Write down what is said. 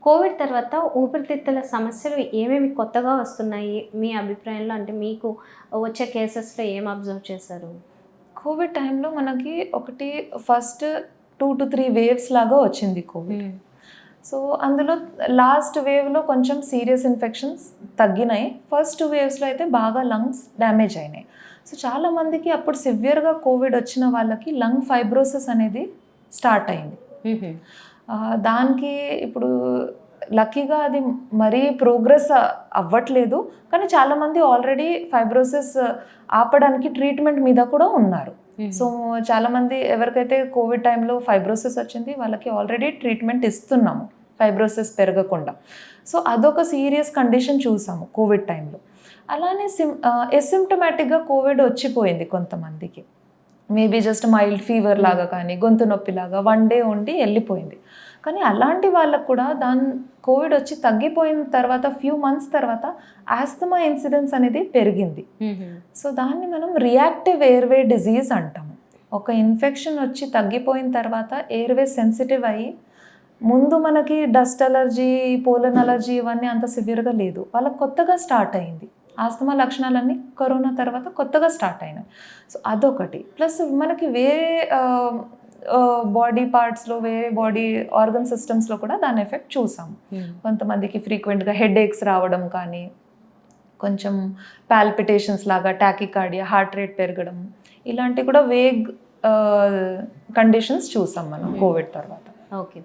Covid తర్వాత ఊపిరితిత్తుల సమస్యలు ఏమేమి కొత్తగా వస్తున్నాయి మీ అభిప్రాయంలో? అంటే మీకు వచ్చే కేసెస్‌లో ఏం అబ్జర్వ్ చేశారు? కోవిడ్ టైంలో మనకి ఒకటి ఫస్ట్ 2-3 వేవ్స్ లాగా వచ్చింది కోవిడ్. సో అందులో లాస్ట్ వేవ్లో కొంచెం సీరియస్ ఇన్ఫెక్షన్స్ తగ్గినాయి. ఫస్ట్ 2 వేవ్స్లో అయితే బాగా లంగ్స్ డ్యామేజ్ అయినాయి. సో చాలామందికి అప్పుడు సివియర్గా కోవిడ్ వచ్చిన వాళ్ళకి లంగ్ ఫైబ్రోసిస్ అనేది స్టార్ట్ అయింది. దానికి ఇప్పుడు లక్కీగా అది మరీ ప్రోగ్రెస్ అవ్వట్లేదు, కానీ చాలామంది ఆల్రెడీ ఫైబ్రోసిస్ ఆపడానికి ట్రీట్మెంట్ మీద కూడా ఉన్నారు. సో చాలామంది ఎవరికైతే కోవిడ్ టైంలో ఫైబ్రోసిస్ వచ్చింది వాళ్ళకి ఆల్రెడీ ట్రీట్మెంట్ ఇస్తున్నాము ఫైబ్రోసిస్ పెరగకుండా. సో అదొక సీరియస్ కండిషన్ చూసాము కోవిడ్ టైంలో. అలానే ఎసిమ్టమాటిక్గా కోవిడ్ వచ్చిపోయింది కొంతమందికి. మేబీ జస్ట్ మైల్డ్ ఫీవర్ లాగా కానీ గొంతు నొప్పిలాగా 1 డే ఉండి వెళ్ళిపోయింది. కానీ అలాంటి వాళ్ళకు కూడా కోవిడ్ వచ్చి తగ్గిపోయిన తర్వాత ఫ్యూ మంత్స్ తర్వాత ఆస్తమా ఇన్సిడెన్స్ అనేది పెరిగింది. సో దాన్ని మనం రియాక్టివ్ ఎయిర్వే డిజీజ్ అంటాము. ఒక ఇన్ఫెక్షన్ వచ్చి తగ్గిపోయిన తర్వాత ఎయిర్వే సెన్సిటివ్ అయ్యి, ముందు మనకి డస్ట్ అలర్జీ, పోలన్ అలర్జీ ఇవన్నీ అంత సివియర్గా లేదు, వాళ్ళకి కొత్తగా స్టార్ట్ అయింది. ఆస్తమా లక్షణాలన్నీ కరోనా తర్వాత కొత్తగా స్టార్ట్ అయినాయి. సో అదొకటి. ప్లస్ మనకి వేరే బాడీ పార్ట్స్లో, వేరే బాడీ ఆర్గన్ సిస్టమ్స్లో కూడా దాని ఎఫెక్ట్ చూసాము. కొంతమందికి ఫ్రీక్వెంట్గా హెడ్ ఏక్స్ రావడం కానీ, కొంచెం పాల్పిటేషన్స్ లాగా, టాకికార్డియా, హార్ట్ రేట్ పెరగడం, ఇలాంటివి కూడా వేగ్ కండిషన్స్ చూసాం మనం కోవిడ్ తర్వాత. ఓకే.